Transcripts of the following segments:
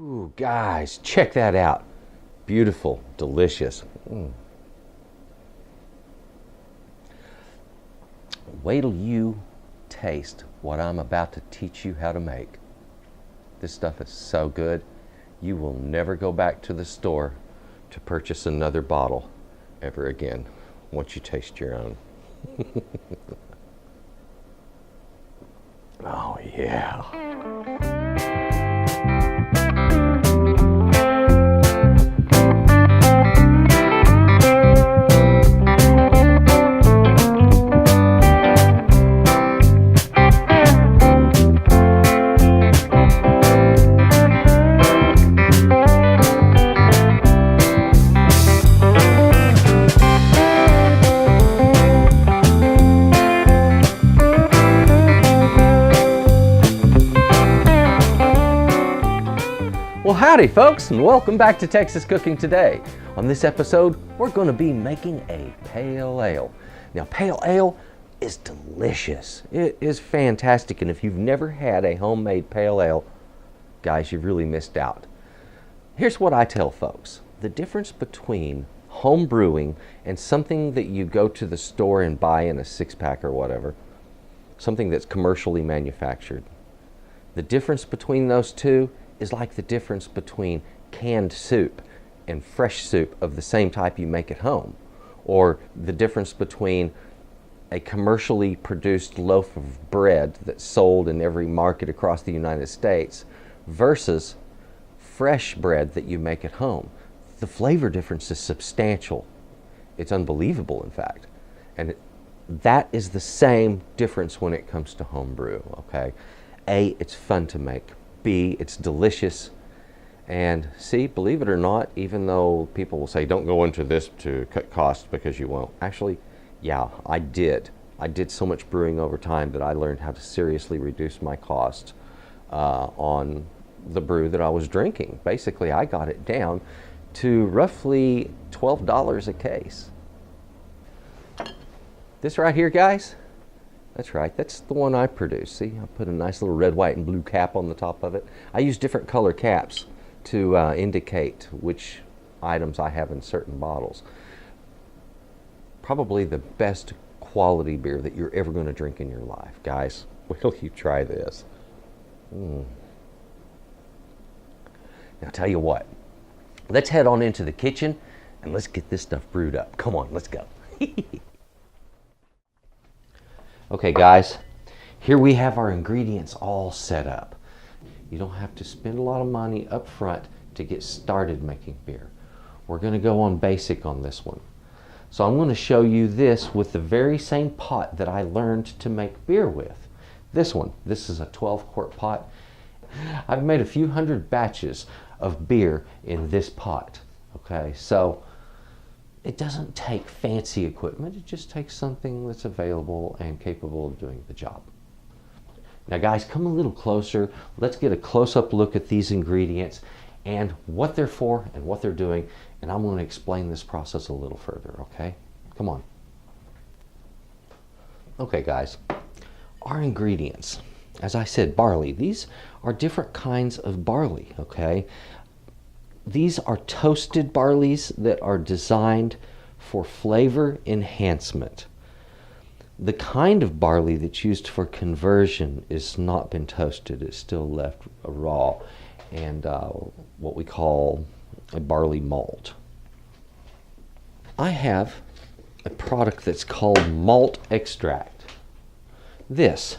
Ooh, guys, check that out. Beautiful, delicious. Wait till you taste what I'm about to teach you how to make. This stuff is so good, you will never go back to the store to purchase another bottle ever again once you taste your own. Oh yeah. Well, howdy folks, and welcome back to Texas Cooking Today. On this episode, we're going to be making a pale ale. Now, pale ale is delicious. It is fantastic, and if you've never had a homemade pale ale, guys, you've really missed out. Here's what I tell folks. The difference between home brewing and something that you go to the store and buy in a six-pack or whatever, something that's commercially manufactured, the difference between those two is like the difference between canned soup and fresh soup of the same type you make at home, or the difference between a commercially produced loaf of bread that's sold in every market across the United States versus fresh bread that you make at home. The flavor difference is substantial. It's unbelievable, in fact. And that is the same difference when it comes to home brew, okay? A, it's fun to make. B, it's delicious, and C, believe it or not, even though people will say don't go into this to cut costs because you won't. Actually, yeah, I did. I did so much brewing over time that I learned how to seriously reduce my costs on the brew that I was drinking. Basically, I got it down to roughly $12 a case. This right here, guys, that's right, that's the one I produce. See, I put a nice little red, white, and blue cap on the top of it. I use different color caps to indicate which items I have in certain bottles. Probably the best quality beer that you're ever going to drink in your life. Guys, wait till you try this. Now, tell you what, let's head on into the kitchen and let's get this stuff brewed up. Come on, let's go. Okay guys, here we have our ingredients all set up. You don't have to spend a lot of money up front to get started making beer. We're going to go on basic on this one. So I'm going to show you this with the very same pot that I learned to make beer with. This one, this is a 12-quart pot. I've made a few hundred batches of beer in this pot. Okay, so it doesn't take fancy equipment, it just takes something that's available and capable of doing the job. Now guys, come a little closer. Let's get a close-up look at these ingredients and what they're for and what they're doing, and I'm going to explain this process a little further, okay? Come on. Okay guys, our ingredients, as I said, barley. These are different kinds of barley, okay? These are toasted barleys that are designed for flavor enhancement. The kind of barley that's used for conversion is not been toasted. It's still left raw and what we call a barley malt. I have a product that's called malt extract. This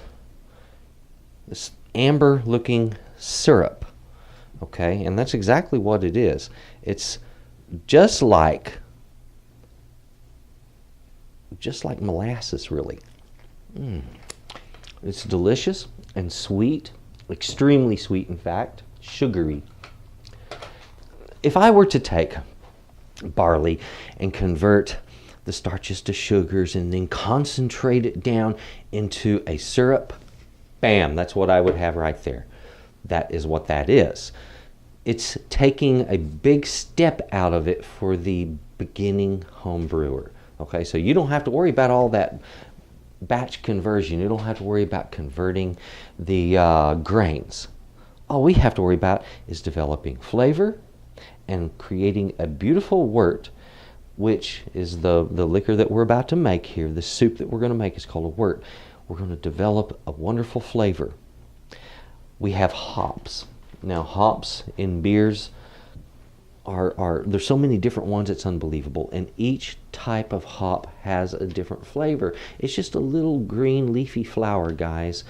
amber looking syrup. Okay, and that's exactly what it is. It's just like molasses, really. It's delicious and sweet, extremely sweet, in fact, sugary. If I were to take barley and convert the starches to sugars and then concentrate it down into a syrup, bam, that's what I would have right there. That is what that is. It's taking a big step out of it for the beginning home brewer. Okay, so you don't have to worry about all that batch conversion. You don't have to worry about converting the grains. All we have to worry about is developing flavor and creating a beautiful wort, which is the liquor that we're about to make here. The soup that we're going to make is called a wort. We're going to develop a wonderful flavor. We have hops. Now, hops in beers there's so many different ones, it's unbelievable, and each type of hop has a different flavor. It's just a little green leafy flower, guys,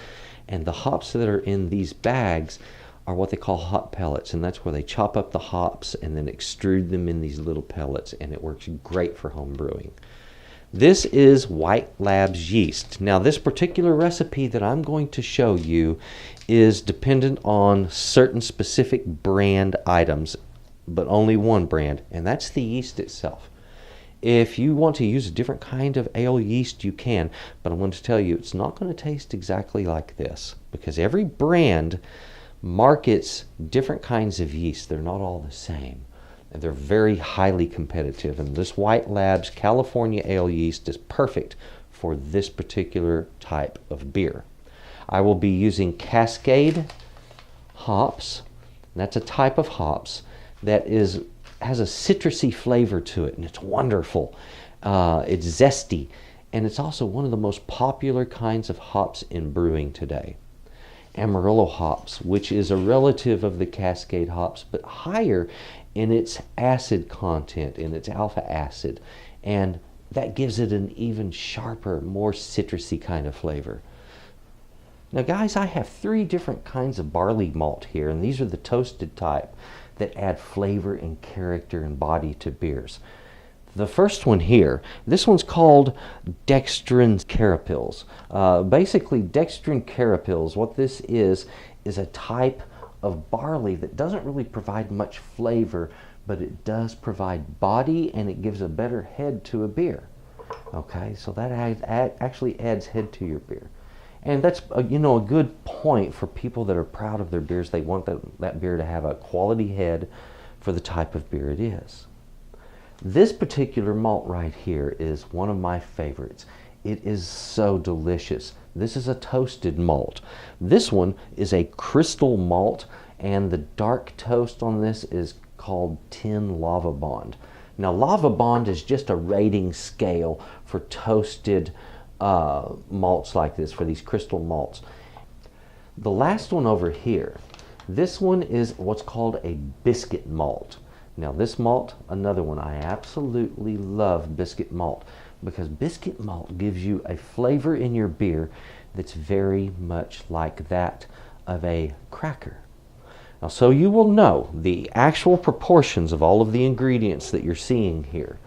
and the hops that are in these bags are what they call hop pellets, and that's where they chop up the hops and then extrude them in these little pellets, and it works great for home brewing. This is White Labs yeast. Now, this particular recipe that I'm going to show you is dependent on certain specific brand items, but only one brand, and that's the yeast itself. If you want to use a different kind of ale yeast, you can, but I'm going to tell you it's not going to taste exactly like this, because every brand markets different kinds of yeast. They're not all the same. They're very highly competitive, and this White Labs California ale yeast is perfect for this particular type of beer. I will be using Cascade hops. That's a type of hops that has a citrusy flavor to it, and it's wonderful. It's zesty, and it's also one of the most popular kinds of hops in brewing today. Amarillo hops, which is a relative of the Cascade hops, but higher in its acid content, in its alpha acid, and that gives it an even sharper, more citrusy kind of flavor. Now, guys, I have 3 different kinds of barley malt here, and these are the toasted type that add flavor and character and body to beers. The first one here, this one's called dextrin carapils. Basically, dextrin carapils, what this is a type of barley that doesn't really provide much flavor, but it does provide body, and it gives a better head to a beer. Okay, so that actually adds head to your beer. And that's a good point for people that are proud of their beers. They want that beer to have a quality head for the type of beer it is. This particular malt right here is one of my favorites. It is so delicious. This is a toasted malt. This one is a crystal malt, and the dark toast on this is called Tin Lava Bond. Now, Lava Bond is just a rating scale for toasted malts like this, for these crystal malts. The last one over here, this one is what's called a biscuit malt. Now, this malt, another one, I absolutely love biscuit malt, because biscuit malt gives you a flavor in your beer that's very much like that of a cracker. Now, so you will know the actual proportions of all of the ingredients that you're seeing here.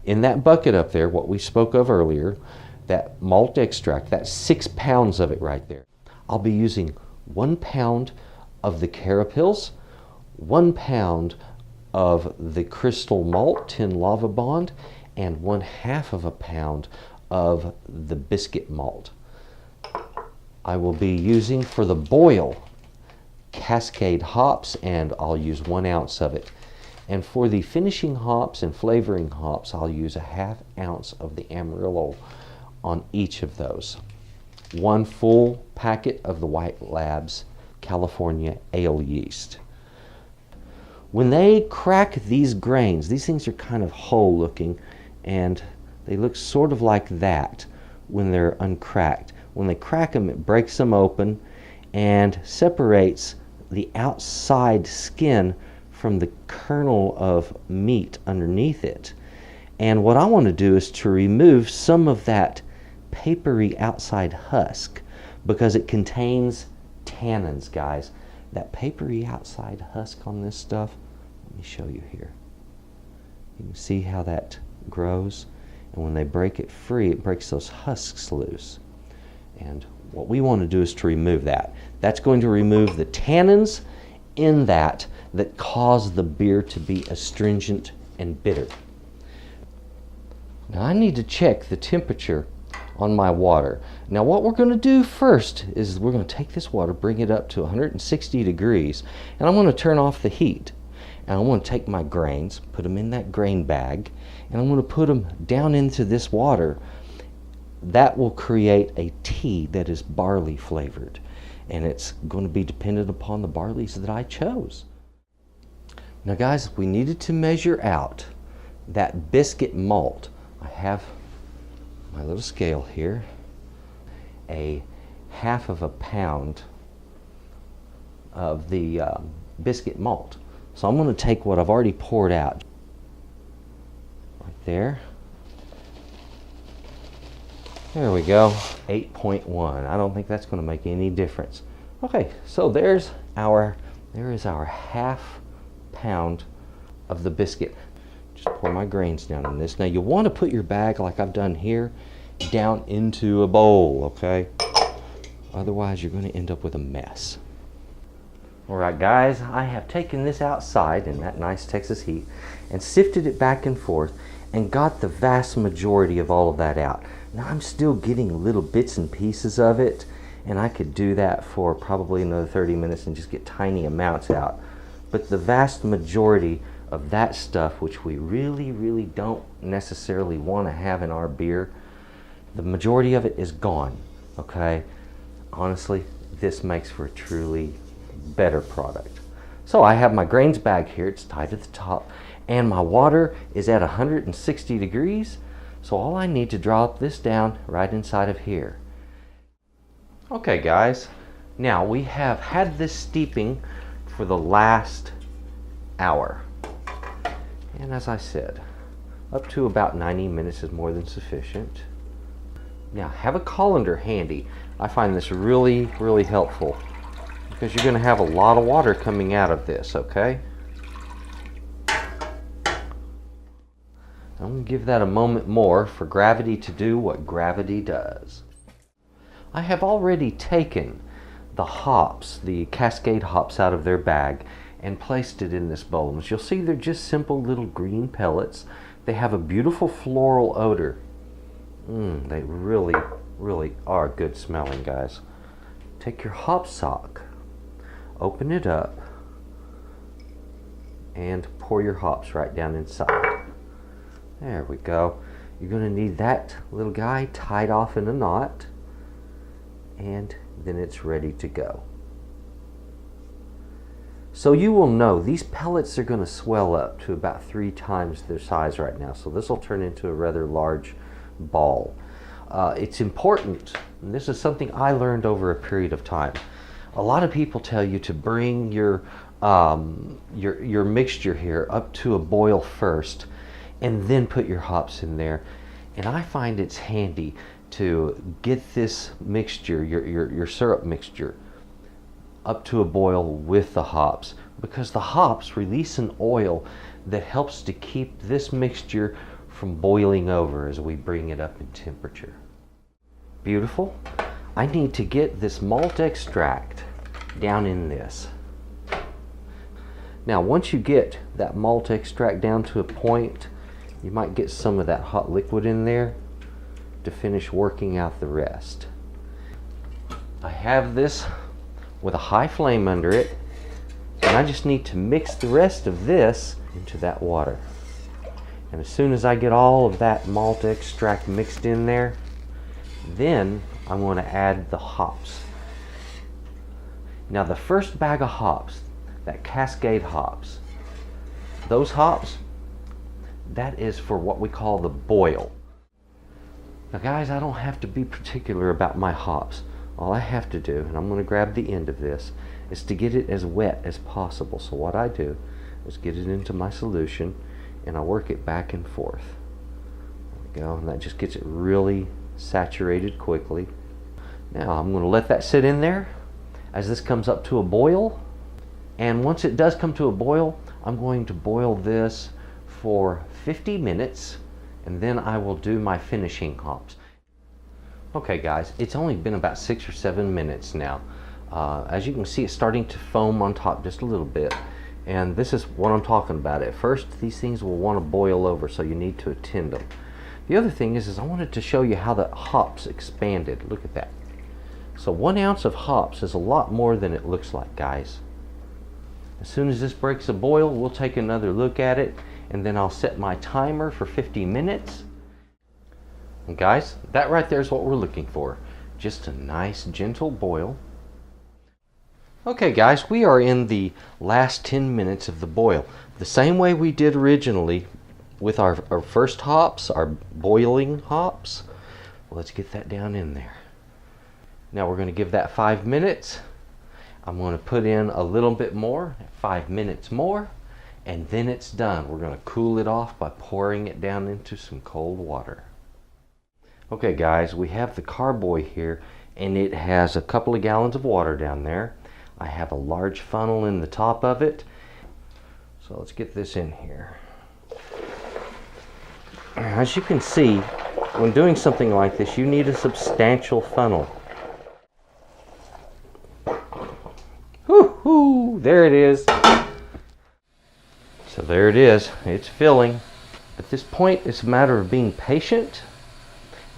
In that bucket up there, what we spoke of earlier, that malt extract, that's 6 pounds of it right there. I'll be using 1 pound of the carapils, 1 pound of the crystal malt, Tin Lava Bond, and 1/2 of a pound of the biscuit malt. I will be using for the boil Cascade hops, and I'll use 1 ounce of it. And for the finishing hops and flavoring hops, I'll use 1/2 ounce of the Amarillo on each of those. 1 full packet of the White Labs California ale yeast. When they crack these grains, these things are kind of whole looking, and they look sort of like that when they're uncracked. When they crack them, it breaks them open and separates the outside skin from the kernel of meat underneath it. And what I want to do is to remove some of that papery outside husk, because it contains tannins, guys. That papery outside husk on this stuff, let me show you here. You can see how that grows, and when they break it free, it breaks those husks loose. And what we want to do is to remove that. That's going to remove the tannins in that cause the beer to be astringent and bitter. Now, I need to check the temperature on my water. Now, what we're going to do first is we're going to take this water, bring it up to 160 degrees, and I'm going to turn off the heat. And I'm going to take my grains, put them in that grain bag, and I'm going to put them down into this water. That will create a tea that is barley flavored. and it's going to be dependent upon the barleys that I chose. Now guys, we needed to measure out that biscuit malt. I have my little scale here, a 1/2 pound of the biscuit malt. So I'm going to take what I've already poured out right there. There we go, 8.1. I don't think that's going to make any difference. Okay, so there is our 1/2 pound of the biscuit. Just pour my grains down in this. Now you want to put your bag, like I've done here, down into a bowl, okay? Otherwise you're going to end up with a mess. Alright guys, I have taken this outside in that nice Texas heat and sifted it back and forth and got the vast majority of all of that out. Now I'm still getting little bits and pieces of it, and I could do that for probably another 30 minutes and just get tiny amounts out. But the vast majority of that stuff, which we really don't necessarily want to have in our beer, the majority of it is gone, okay? Honestly, this makes for a truly better product. So I have my grains bag here, it's tied at the top, and my water is at 160 degrees, so all I need to drop this down right inside of here. Okay guys, now we have had this steeping for the last hour, and as I said, up to about 90 minutes is more than sufficient. Now have a colander handy. I find this really helpful, because you're going to have a lot of water coming out of this, okay? I'm going to give that a moment more for gravity to do what gravity does. I have already taken the hops, the Cascade hops, out of their bag and placed it in this bowl. As you'll see, they're just simple little green pellets. They have a beautiful floral odor. They really are good smelling, guys. Take your hop sock, open it up, and pour your hops right down inside. There we go. You're going to need that little guy tied off in a knot, and then it's ready to go. So you will know these pellets are going to swell up to about 3 times their size right now, so this will turn into a rather large ball. It's important, and this is something I learned over a period of time. A lot of people tell you to bring your mixture here up to a boil first and then put your hops in there. And I find it's handy to get this mixture, your syrup mixture, up to a boil with the hops, because the hops release an oil that helps to keep this mixture from boiling over as we bring it up in temperature. Beautiful. I need to get this malt extract down in this. Now once you get that malt extract down to a point, you might get some of that hot liquid in there to finish working out the rest. I have this with a high flame under it, and I just need to mix the rest of this into that water. And as soon as I get all of that malt extract mixed in there, then I'm going to add the hops. Now the first bag of hops, that Cascade hops, those hops, that is for what we call the boil. Now guys, I don't have to be particular about my hops. All I have to do, and I'm going to grab the end of this, is to get it as wet as possible. So what I do is get it into my solution and I work it back and forth. There we go, and that just gets it really saturated quickly. Now I'm going to let that sit in there as this comes up to a boil, and once it does come to a boil, I'm going to boil this for 50 minutes, and then I will do my finishing hops. Okay guys, it's only been about 6 or 7 minutes now. As you can see, it's starting to foam on top just a little bit, and this is what I'm talking about. At first these things will want to boil over, so you need to attend them. The other thing is I wanted to show you how the hops expanded. Look at that. So 1 ounce of hops is a lot more than it looks like, guys. As soon as this breaks a boil, we'll take another look at it, and then I'll set my timer for 50 minutes. And guys, that right there is what we're looking for. Just a nice gentle boil. Okay guys, we are in the last 10 minutes of the boil. The same way we did originally with our first hops, our boiling hops. Let's get that down in there. Now we're going to give that 5 minutes. I'm going to put in a little bit more, 5 minutes more, and then it's done. We're going to cool it off by pouring it down into some cold water. Okay guys, we have the carboy here, and it has a couple of gallons of water down there. I have a large funnel in the top of it. So let's get this in here. As you can see, when doing something like this, you need a substantial funnel. Whoo-hoo! There it is. So there it is. It's filling. At this point, it's a matter of being patient.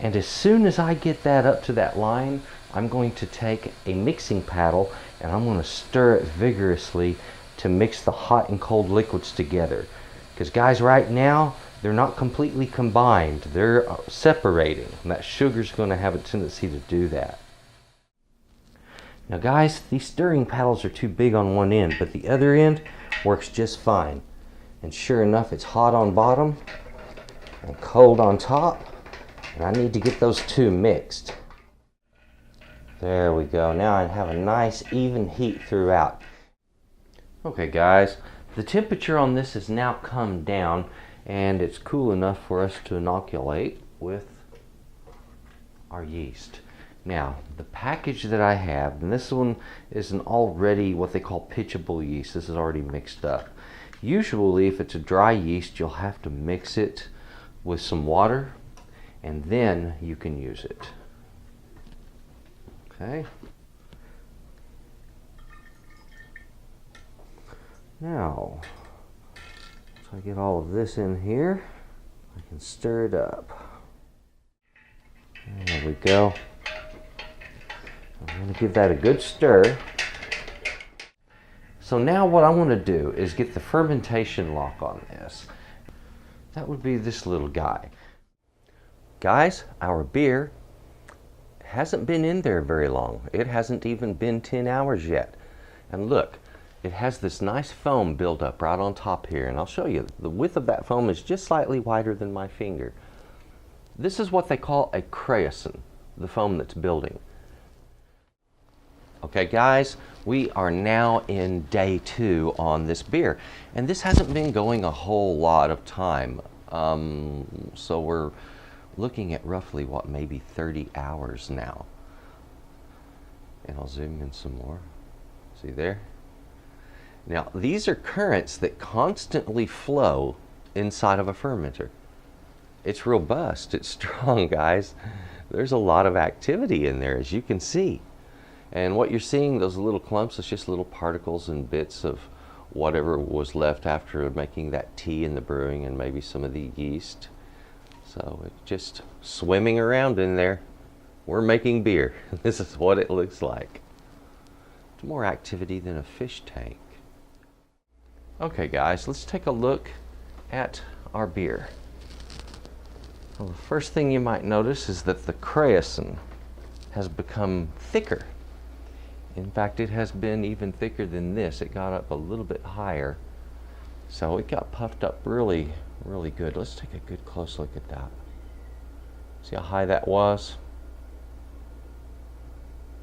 And as soon as I get that up to that line, I'm going to take a mixing paddle and I'm going to stir it vigorously to mix the hot and cold liquids together. Because guys, right now, they're not completely combined. They're separating. And that sugar's going to have a tendency to do that. Now guys, these stirring paddles are too big on one end, but the other end works just fine. And sure enough, it's hot on bottom and cold on top. And I need to get those two mixed. There we go. Now I have a nice even heat throughout. Okay guys, the temperature on this has now come down and it's cool enough for us to inoculate with our yeast. Now, the package that I have, and this one is an already what they call pitchable yeast. This is already mixed up. Usually, if it's a dry yeast, you'll have to mix it with some water and then you can use it. Okay. Now, once I get all of this in here, I can stir it up. There we go. I'm going to give that a good stir. So now what I want to do is get the fermentation lock on this. That would be this little guy. Guys, our beer hasn't been in there very long. It hasn't even been 10 hours yet. And look, it has this nice foam built up right on top here. And I'll show you, the width of that foam is just slightly wider than my finger. This is what they call a creosote, the foam that's building. Okay guys, we are now in day 2 on this beer. And this hasn't been going a whole lot of time. So we're looking at roughly, what, maybe 30 hours now. And I'll zoom in some more. See there? Now, these are currents that constantly flow inside of a fermenter. It's robust, it's strong, guys. There's a lot of activity in there, as you can see. And what you're seeing, those little clumps, it's just little particles and bits of whatever was left after making that tea in the brewing and maybe some of the yeast. So it's just swimming around in there. We're making beer. This is what it looks like. It's more activity than a fish tank. Okay guys, let's take a look at our beer. Well, the first thing you might notice is that the creosote has become thicker. In fact, it has been even thicker than this. It got up a little bit higher. So it got puffed up really good. Let's take a good close look at that. See how high that was?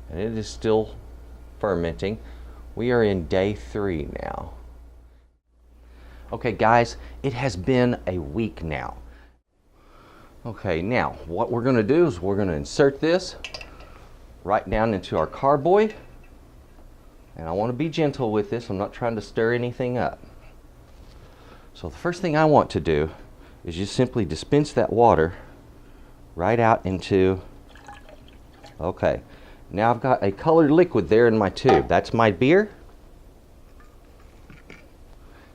And it is still fermenting. We are in day 3 now. Okay guys, it has been a week now. Okay, now what we're going to do is we're going to insert this right down into our carboy. And I want to be gentle with this. I'm not trying to stir anything up. So the first thing I want to do is just simply dispense that water right out into, okay, now I've got a colored liquid there in my tube. That's my beer.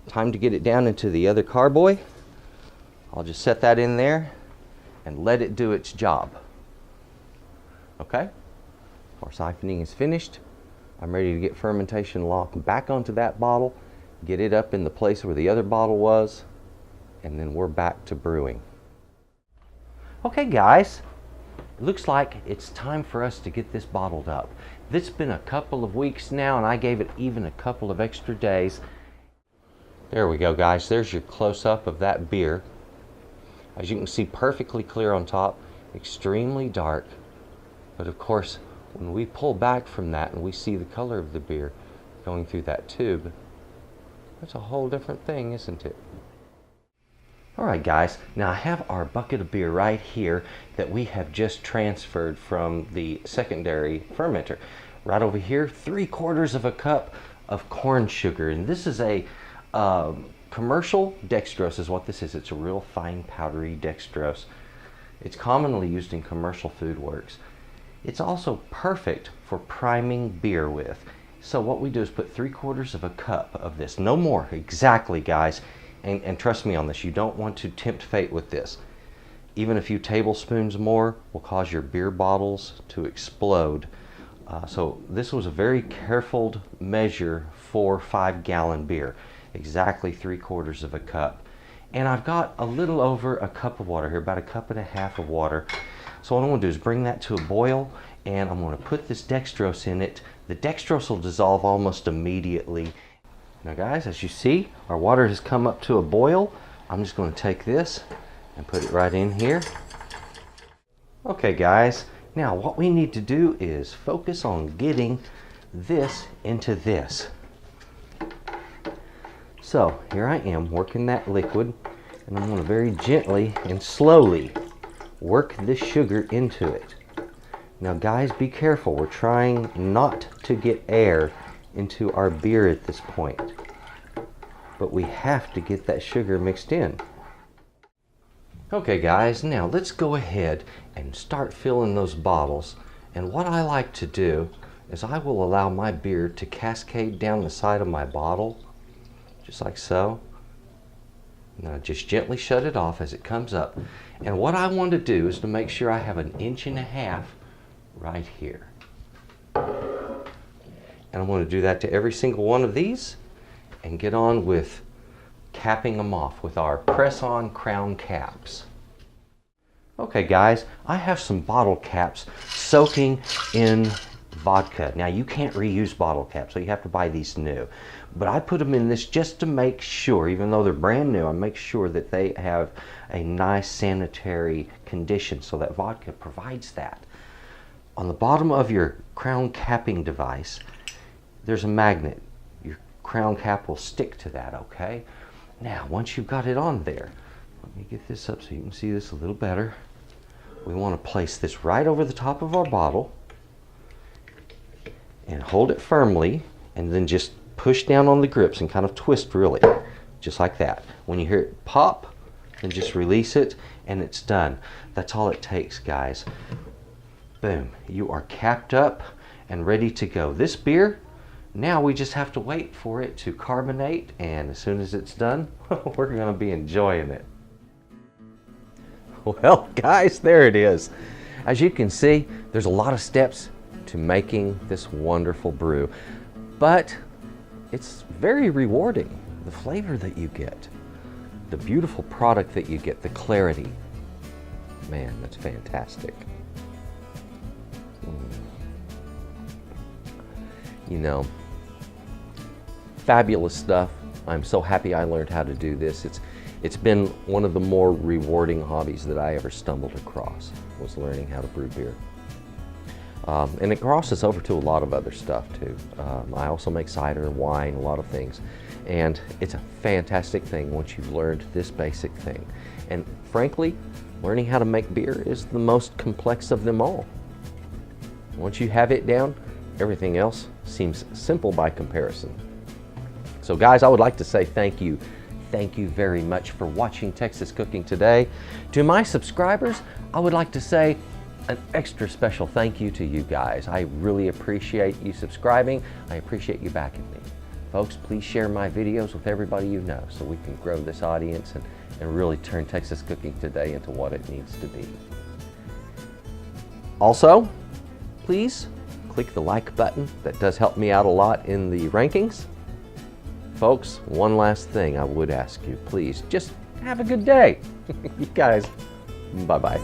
Time to get it down into the other carboy. I'll just set that in there and let it do its job. Okay, our siphoning is finished. I'm ready to get fermentation locked back onto that bottle, get it up in the place where the other bottle was, and then we're back to brewing. Okay guys, it looks like it's time for us to get this bottled up. It's been a couple of weeks now, and I gave it even a couple of extra days. There we go, guys. There's your close-up of that beer. As you can see, perfectly clear on top, extremely dark. But of course, when we pull back from that and we see the color of the beer going through that tube, that's a whole different thing, isn't it? Alright guys, now I have our bucket of beer right here that we have just transferred from the secondary fermenter. Right over here, 3/4 of a cup of corn sugar. And this is a commercial dextrose is what this is. It's a real fine powdery dextrose. It's commonly used in commercial food works. It's also perfect for priming beer with. So what we do is put 3/4 of a cup of this, no more, exactly guys. And trust me on this, you don't want to tempt fate with this. Even a few tablespoons more will cause your beer bottles to explode. So this was a very careful measure for 5-gallon beer. Exactly 3/4 of a cup. And I've got a little over a cup of water here, about 1.5 cups of water. So what I'm going to do is bring that to a boil, and I'm going to put this dextrose in it. The dextrose will dissolve almost immediately. Now guys, as you see, our water has come up to a boil. I'm just going to take this and put it right in here. Okay guys, now what we need to do is focus on getting this into this. So here I am working that liquid, and I'm going to very gently and slowly work this sugar into it. Now guys, be careful. We're trying not to get air into our beer at this point, but we have to get that sugar mixed in. Okay guys, now let's go ahead and start filling those bottles. And what I like to do is I will allow my beer to cascade down the side of my bottle, just like so. Now just gently shut it off as it comes up. And what I want to do is to make sure I have 1.5 inches right here. And I'm going to do that to every single one of these and get on with capping them off with our press-on crown caps. Okay guys, I have some bottle caps soaking in vodka. Now you can't reuse bottle caps, so you have to buy these new. But I put them in this just to make sure, even though they're brand new, I make sure that they have a nice sanitary condition, so that vodka provides that. On the bottom of your crown capping device, there's a magnet. Your crown cap will stick to that, okay? Now, once you've got it on there, let me get this up so you can see this a little better. We want to place this right over the top of our bottle and hold it firmly, and then just push down on the grips and kind of twist really, just like that. When you hear it pop, then just release it and it's done. That's all it takes, guys. Boom, you are capped up and ready to go. This beer, now we just have to wait for it to carbonate, and as soon as it's done, we're going to be enjoying it. Well guys, there it is. As you can see, there's a lot of steps to making this wonderful brew, but it's very rewarding. The flavor that you get, the beautiful product that you get, the clarity, man, that's fantastic. You know, fabulous stuff. I'm so happy I learned how to do this. It's been one of the more rewarding hobbies that I ever stumbled across, was learning how to brew beer. And it crosses over to a lot of other stuff too. I also make cider, wine, a lot of things. And it's a fantastic thing once you've learned this basic thing. And frankly, learning how to make beer is the most complex of them all. Once you have it down, everything else seems simple by comparison. So guys, I would like to say thank you. Thank you very much for watching Texas Cooking Today. To my subscribers, I would like to say an extra special thank you to you guys. I really appreciate you subscribing. I appreciate you backing me. Folks, please share my videos with everybody you know so we can grow this audience and really turn Texas Cooking Today into what it needs to be. Also, please click the like button. That does help me out a lot in the rankings. Folks, one last thing I would ask you, please just have a good day. You guys, bye-bye.